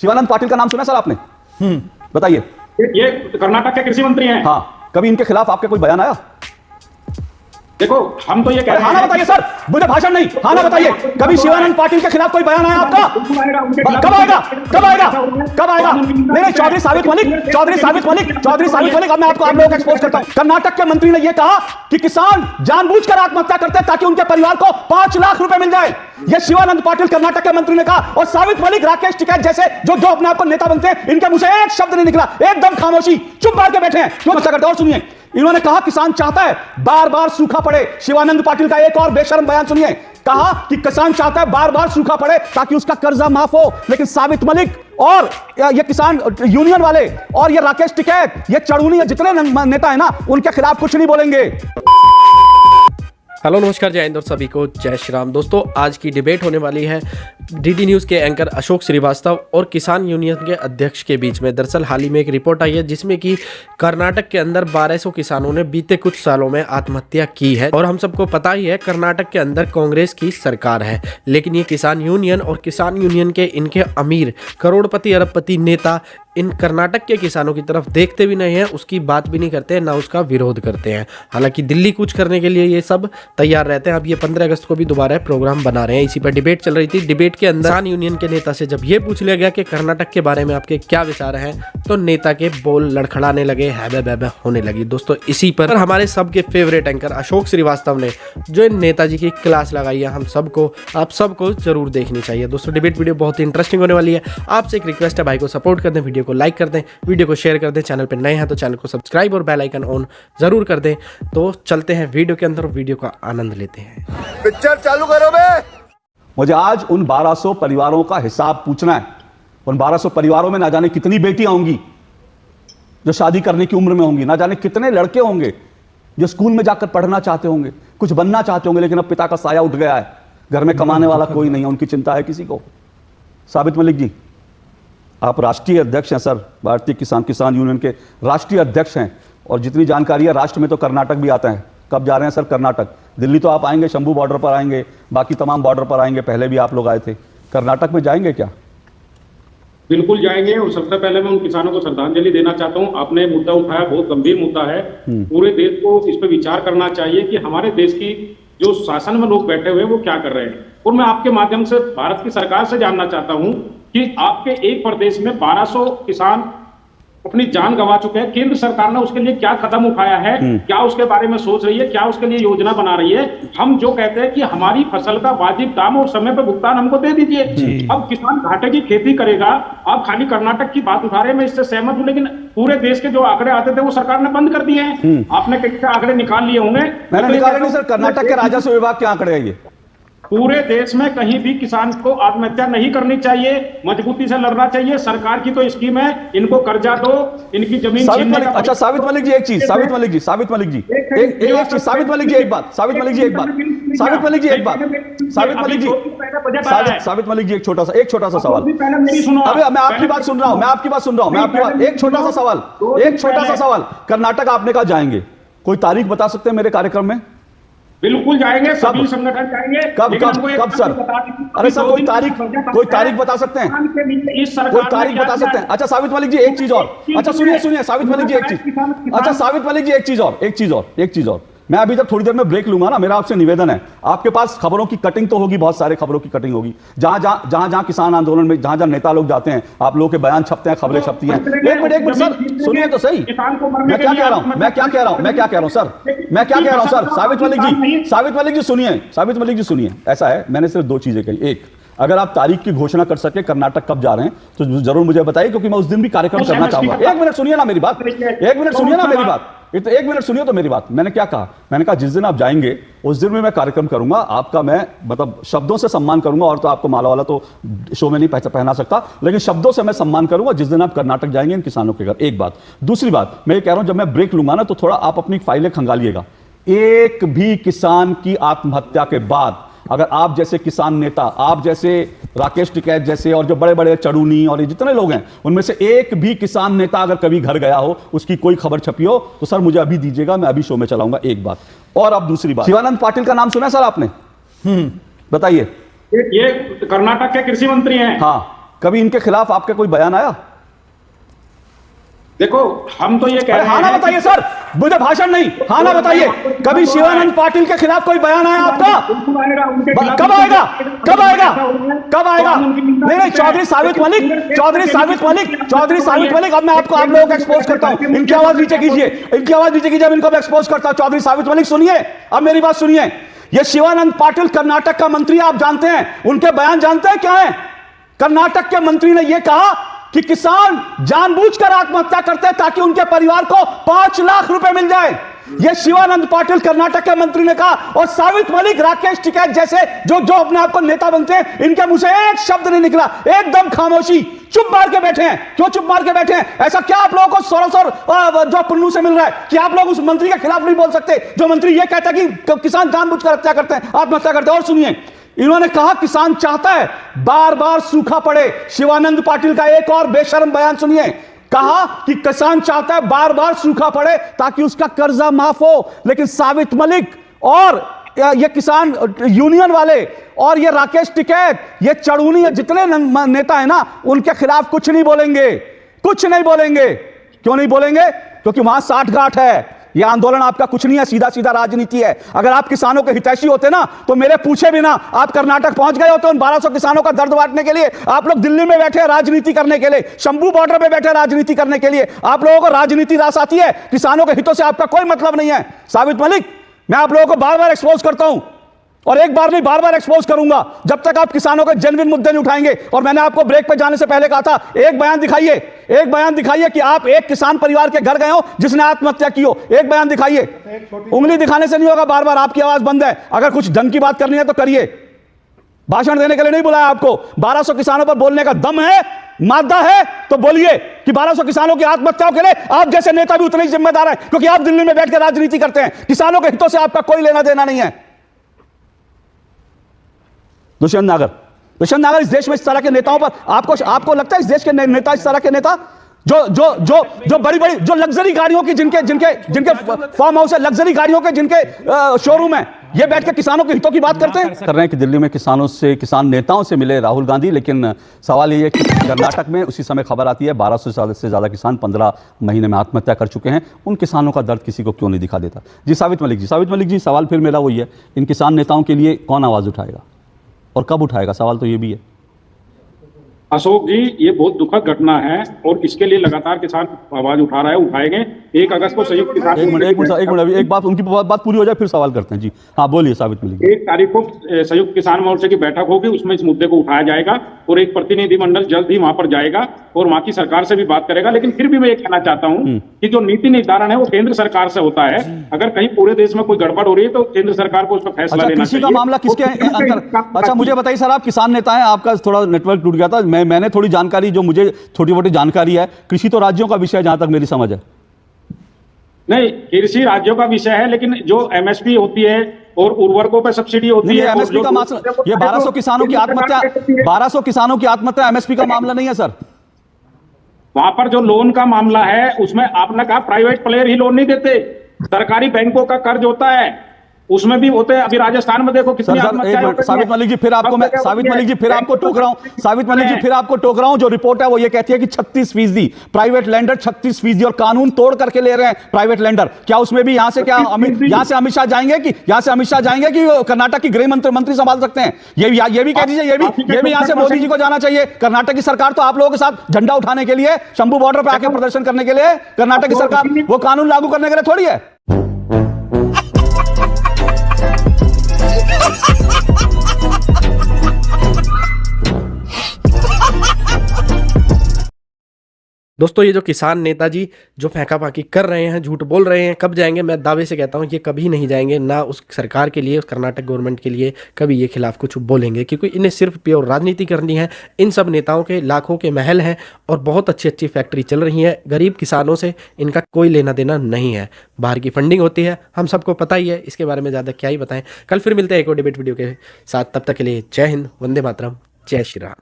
शिवानंद पाटिल का नाम सुना सर आपने? बताइए। ये कर्नाटक के कृषि मंत्री हैं। हाँ, कभी इनके खिलाफ आपका कोई बयान आया? देखो, हम तो ये कह रहे हैं। हाँ ना बताइए सर, मुझे भाषण नहीं, हाँ ना बताइए, कभी शिवानंद पाटिल के खिलाफ कोई बयान आया आपका? कब आएगा? कब आएगा? कब आएगा? नहीं, चौधरी साबित मलिक, अब मैं आपको आप लोगों को एक्सपोज करता हूं। कर्नाटक के मंत्री ने यह कहा कि किसान जानबूझकर आत्महत्या करते हैं ताकि उनके परिवार को 5 लाख रुपए मिल जाए। यह शिवानंद पाटिल कर्नाटक के मंत्री ने कहा, और साबित मलिक, राकेश टिकैत जैसे जो अपने आप को नेता बनते हैं, इनके मुंह से एक शब्द नहीं निकला, एकदम खामोशी, चुप मार के बैठे हैं। क्यों बच्चा करते? और सुनिए, इन्होंने कहा किसान चाहता है बार बार सूखा पड़े। शिवानंद पाटिल का एक और बेशर्म बयान सुनिए, कहा कि किसान चाहता है बार बार सूखा पड़े ताकि उसका कर्जा माफ हो। लेकिन साबित मलिक और ये किसान यूनियन वाले और ये राकेश टिकैत, ये चढ़ूनी, जितने नेता है ना, उनके खिलाफ कुछ नहीं बोलेंगे। हेलो नमस्कार, जय हिंद और सभी को जय श्री राम। दोस्तों, आज की डिबेट होने वाली है डीडी न्यूज़ के एंकर अशोक श्रीवास्तव और किसान यूनियन के अध्यक्ष के बीच में। दरअसल हाल ही में एक रिपोर्ट आई है जिसमें कि कर्नाटक के अंदर 1200 किसानों ने बीते कुछ सालों में आत्महत्या की है। और हम सबको पता ही है, कर्नाटक के अंदर कांग्रेस की सरकार है, लेकिन ये किसान यूनियन और किसान यूनियन के इनके अमीर करोड़पति अरबपति नेता इन कर्नाटक के किसानों की तरफ देखते भी नहीं है, उसकी बात भी नहीं करते हैं, ना उसका विरोध करते हैं। हालांकि दिल्ली कूच करने के लिए ये सब तैयार रहते हैं। अब ये 15 अगस्त को भी दोबारा प्रोग्राम बना रहे हैं। इसी पर डिबेट चल रही थी। डिबेट के अंदर किसान यूनियन के नेता से जब ये पूछ लिया गया कि कर्नाटक के बारे में आपके क्या विचार हैं, तो नेता के बोल लड़खड़ाने लगे, हैबे बैबे होने लगी। दोस्तों, इसी पर हमारे सबके फेवरेट एंकर अशोक श्रीवास्तव ने जो इन नेताजी की क्लास लगाई है, हम सबको, आप सबको जरूर देखनी चाहिए। दोस्तों, डिबेट वीडियो बहुत ही इंटरेस्टिंग होने वाली है। आपसे एक रिक्वेस्ट है, भाई को सपोर्ट कर दें, वीडियो को लाइक कर दें, वीडियो को शेयर कर दें, चैनल पर नए हैं तो चैनल को सब्सक्राइब और बेल आइकन ऑन जरूर कर दें। तो चलते हैं वीडियो के अंदर, वीडियो का आनंद लेते हैं। पिक्चर चालू करो बे। मुझे आज उन 1200 परिवारों का हिसाब पूछना है। उन 1200 परिवारों में ना जाने कितनी बेटियां होंगी जो शादी करने की उम्र में होंगी, ना जाने कितने लड़के होंगे जो स्कूल में जाकर पढ़ना चाहते होंगे, कुछ बनना चाहते होंगे, लेकिन अब पिता का साया उठ गया है, घर में कमाने वाला कोई नहीं है, उनकी चिंता है किसी को। साबित मलिक जी, आप राष्ट्रीय अध्यक्ष हैं सर, भारतीय किसान यूनियन के राष्ट्रीय अध्यक्ष हैं, और जितनी जानकारी है राष्ट्र में तो कर्नाटक भी आता है। कब जा रहे हैं सर कर्नाटक? दिल्ली तो आप आएंगे, शंभू बॉर्डर पर आएंगे, बाकी तमाम बॉर्डर पर आएंगे, पहले भी आप लोग आए थे। कर्नाटक में जाएंगे क्या? बिल्कुल जाएंगे। और सबसे पहले मैं उन किसानों को श्रद्धांजलि देना चाहता हूं। आपने मुद्दा उठाया, बहुत गंभीर मुद्दा है। पूरे देश को इस पर विचार करना चाहिए कि हमारे देश की जो शासन में लोग बैठे हुए हैं वो क्या कर रहे हैं। और मैं आपके माध्यम से भारत की सरकार से जानना चाहता हूं कि आपके एक प्रदेश में 1200 किसान अपनी जान गंवा चुके हैं। केंद्र सरकार ने उसके लिए क्या कदम उठाया है, क्या उसके बारे में सोच रही है, क्या उसके लिए योजना बना रही है? हम जो कहते हैं कि हमारी फसल का वाजिब दाम और समय पर भुगतान हमको दे दीजिए। अब किसान घाटे की खेती करेगा। आप खाली कर्नाटक की बात उठा रहे हैं, मैं इससे सहमत हूं, लेकिन पूरे देश के जो आंकड़े आते थे वो सरकार ने बंद कर दिए हैं। आपने कई आंकड़े निकाल लिए होंगे। मैंने निकाले नहीं सर, कर्नाटक के राजस्व विभाग के आंकड़े हैं ये। पूरे देश में कहीं भी किसान को आत्महत्या नहीं करनी चाहिए, मजबूती से लड़ना चाहिए। सरकार की तो स्कीम है, इनको कर्जा दो, इनकी जमीन छीनने का। अच्छा साबित मलिक जी, एक चीज, साबित मलिक जी एक चीज, साबित मलिक जी एक बात, साबित मलिक जी एक छोटा सा सवाल। अबे मैं आपकी बात सुन रहा हूं, एक छोटा सा सवाल। कर्नाटक आपने कहा जाएंगे, कोई तारीख बता सकते हैं मेरे कार्यक्रम में? बिल्कुल जाएंगे, सभी संगठन जाएंगे। कब सर? अरे सर, कोई तारीख बता सकते हैं? कोई तारीख बता सकते हैं? अच्छा साबित मलिक जी एक चीज और, अच्छा सुनिए साबित मलिक जी एक चीज, अच्छा साबित मलिक जी एक चीज और, मैं अभी जब थोड़ी देर में ब्रेक लूंगा ना, मेरा आपसे निवेदन है, आपके पास खबरों की कटिंग तो होगी, बहुत सारे खबरों की कटिंग होगी, जहां किसान आंदोलन में जहां नेता लोग जाते हैं, आप लोगों के बयान छपते हैं, खबरें छपती हैं। एक मिनट सर, सुनिए तो सही, मैं क्या कह रहा हूं सर। साबित मलिक जी सुनिए, ऐसा है, मैंने सिर्फ 2 चीजें कही। एक, अगर आप तारीख की घोषणा कर सके कर्नाटक कब जा रहे हैं तो जरूर मुझे बताइए, क्योंकि मैं उस दिन भी कार्यक्रम करना चाहूंगा। एक मिनट सुनिए ना मेरी बात, एक मिनट सुनिए तो मेरी बात। मैंने क्या कहा? मैंने कहा जिस दिन आप जाएंगे उस दिन में मैं कार्यक्रम करूंगा, आपका मैं मतलब शब्दों से सम्मान करूंगा, और तो आपको माला वाला तो शो में नहीं पहना सकता, लेकिन शब्दों से मैं सम्मान करूंगा जिस दिन आप कर्नाटक जाएंगे इन किसानों के घर। एक बात। दूसरी बात, मैं ये कह रहा हूं, जब मैं ब्रेक लूंगा ना तो थोड़ा आप अपनी फाइलें खंगालिएगा। एक भी किसान की आत्महत्या के बाद अगर आप जैसे किसान नेता, आप जैसे राकेश टिकैत जैसे और जो बड़े बड़े चढ़ूनी और ये जितने लोग हैं, उनमें से एक भी किसान नेता अगर कभी घर गया हो, उसकी कोई खबर छपी हो, तो सर मुझे अभी दीजिएगा, मैं अभी शो में चलाऊंगा। एक बात। और अब दूसरी बात, शिवानंद पाटिल का नाम सुना सर आपने? बताइए। ये कर्नाटक के कृषि मंत्री हैं। हाँ, कभी इनके खिलाफ आपका कोई बयान आया? देखो, हम तो ये कह रहे हैं, हाँ ना बताइए सर, मुझे भाषण नहीं, हाँ ना बताइए, कभी शिवानंद पाटिल के खिलाफ कोई बयान आया आपका? कब आएगा? कब आएगा? कब आएगा? नहीं, चौधरी साबित मलिक, अब मैं आपको, आप लोगों को एक्सपोज करता हूं। इनकी आवाज नीचे कीजिए, अब इनको एक्सपोज करता हूं। चौधरी साबित मलिक सुनिए, अब मेरी बात सुनिए। ये शिवानंद पाटिल कर्नाटक का मंत्री, आप जानते हैं, उनके बयान जानते हैं क्या है? कर्नाटक के मंत्री ने यह कहा कि किसान जानबूझकर आत्महत्या करते हैं ताकि उनके परिवार को 5 लाख रुपए मिल जाए। यह शिवानंद पाटिल कर्नाटक के मंत्री ने कहा। और साबित मलिक, राकेश टिकैत जैसे जो अपने आप को नेता बनते हैं, इनके मुंह से एक शब्द नहीं निकला, एकदम खामोशी, चुप मार के बैठे हैं। क्यों चुप मार के बैठे हैं? ऐसा क्या आप लोगों को सरोसर जो पुन्नू से मिल रहा है कि आप लोग उस मंत्री के खिलाफ नहीं बोल सकते जो मंत्री यह कहता है कि किसान जानबूझकर हत्या करते हैं, आत्महत्या करते हैं? और सुनिए, इन्होंने कहा किसान चाहता है बार बार सूखा पड़े। शिवानंद पाटिल का एक और बेशर्म बयान सुनिए, कहा कि किसान चाहता है बार बार सूखा पड़े ताकि उसका कर्जा माफ हो। लेकिन साबित मलिक और ये किसान यूनियन वाले और ये राकेश टिकैत, ये चढ़ूनी, जितने नेता है ना, उनके खिलाफ कुछ नहीं बोलेंगे, कुछ नहीं बोलेंगे। क्यों नहीं बोलेंगे? क्योंकि वहां 60 गांठ है। यह आंदोलन आपका कुछ नहीं है, सीधा सीधा राजनीति है। अगर आप किसानों के हितैषी होते ना, तो मेरे पूछे बिना आप कर्नाटक पहुंच गए होते उन 1200 किसानों का दर्द बांटने के लिए। आप लोग दिल्ली में बैठे राजनीति करने के लिए, शंभू बॉर्डर पे बैठे राजनीति करने के लिए। आप लोगों को राजनीति रास आती है, किसानों के हितों से आपका कोई मतलब नहीं है। साबित मलिक, मैं आप लोगों को बार बार एक्सपोज करता हूं और एक बार नहीं, बार बार एक्सपोज करूंगा जब तक आप किसानों के जेन्युइन मुद्दे नहीं उठाएंगे। और मैंने आपको ब्रेक पे जाने से पहले कहा था, एक बयान दिखाइए कि आप एक किसान परिवार के घर गए हो जिसने आत्महत्या की हो। एक बयान दिखाइए। उंगली दिखाने से नहीं होगा, बार बार आपकी आवाज बंद है। अगर कुछ ढंग की बात करनी है तो करिए। भाषण देने के लिए नहीं बुलाया आपको। 1200 किसानों पर बोलने का दम है, मादा है तो बोलिए कि 1200 किसानों की आत्महत्याओं के लिए आप जैसे नेता भी उतने ही जिम्मेदार हैं, क्योंकि आप दिल्ली में बैठ कर राजनीति करते हैं। किसानों के हितों से आपका कोई लेना देना नहीं है। दुष्यंत नागर, इस देश में इस तरह के नेताओं पर आपको लगता है इस देश के नेता, इस तरह के नेता जो बड़ी जो लग्जरी गाड़ियों की, जिनके फार्म हाउस है, लग्जरी गाड़ियों के जिनके शोरूम है, ये बैठ के किसानों के हितों की बात करते हैं? कर रहे हैं कि दिल्ली में किसान नेताओं से मिले राहुल गांधी। लेकिन सवाल ये है कि कर्नाटक में उसी समय खबर आती है 1200 से ज्यादा किसान 15 महीने में आत्महत्या कर चुके हैं। उन किसानों का दर्द किसी को क्यों नहीं दिखा देता? जी साबित मलिक जी, सवाल फिर मेरा वही है, इन किसान नेताओं के लिए कौन आवाज उठाएगा और कब उठाएगा? सवाल तो ये भी है। अशोक जी, ये बहुत दुखद घटना है और इसके लिए लगातार किसान आवाज उठा रहा है, उठाएंगे। 1 अगस्त को संयुक्त किसान, एक बात, उनकी बात पूरी हो जाए फिर सवाल करते हैं। जी हाँ, बोलिए साबित मलिक। 1 तारीख को संयुक्त किसान मोर्चे की बैठक होगी, उसमें इस मुद्दे को उठाया जाएगा और एक प्रतिनिधिमंडल जल्द ही वहां पर जाएगा और वहां की सरकार से भी बात करेगा। लेकिन फिर भी मैं ये कहना चाहता हूं कि जो नीति निर्धारण है वो केंद्र सरकार से होता है। अगर कहीं पूरे देश में कोई गड़बड़ हो रही है तो केंद्र सरकार को उस पर फैसला लेना चाहिए। का मामला किसके अंदर? अच्छा मुझे बताइए सर, आप किसान नेता हैं, आपका थोड़ा नेटवर्क टूट गया था। मैंने थोड़ी जानकारी, जो मुझे छोटी मोटी जानकारी है, कृषि तो राज्यों का विषय है जहां तक मेरी समझ है। नहीं, कृषि राज्यों का विषय है, लेकिन जो एमएसपी होती है और उर्वरकों पर सब्सिडी होती है, एमएसपी का मामला, ये 1200 किसानों की आत्महत्या एमएसपी का मामला नहीं है सर। वहां पर जो लोन का मामला है उसमें आपने कहा प्राइवेट प्लेयर ही लोन नहीं देते, सरकारी बैंकों का कर्ज होता है, उसमें भी होते हैं। अभी राजस्थान में देखो कितनी साबित मलिक जी फिर आपको टोक रहा हूं। जो रिपोर्ट है वो ये कहती है कि 36% प्राइवेट लेंडर, 36% और कानून तोड़ करके ले रहे हैं प्राइवेट लेंडर। क्या उसमें भी यहां से अमित शाह जाएंगे कि कर्नाटक की गृह मंत्री संभाल सकते हैं? ये भी कह दीजिए, ये भी यहां से मोदी जी को जाना चाहिए। कर्नाटक की सरकार तो आप लोगों के साथ झंडा उठाने के लिए, शंभू बॉर्डर पर आके प्रदर्शन करने के लिए कर्नाटक की सरकार, वो कानून लागू करने के लिए थोड़ी है। दोस्तों, ये जो किसान नेताजी जो फेंकाफाकी कर रहे हैं, झूठ बोल रहे हैं, कब जाएंगे? मैं दावे से कहता हूँ ये कभी नहीं जाएंगे, ना उस सरकार के लिए, उस कर्नाटक गवर्नमेंट के लिए कभी ये खिलाफ कुछ बोलेंगे, क्योंकि इन्हें सिर्फ प्योर राजनीति करनी है। इन सब नेताओं के लाखों के महल हैं और बहुत अच्छी अच्छी फैक्ट्री चल रही है। गरीब किसानों से इनका कोई लेना देना नहीं है। बाहर की फंडिंग होती है, हम सबको पता ही है, इसके बारे में ज़्यादा क्या ही बताएं। कल फिर मिलते हैं एक और डिबेट वीडियो के साथ, तब तक के लिए जय हिंद, वंदे मातरम, जय श्री राम।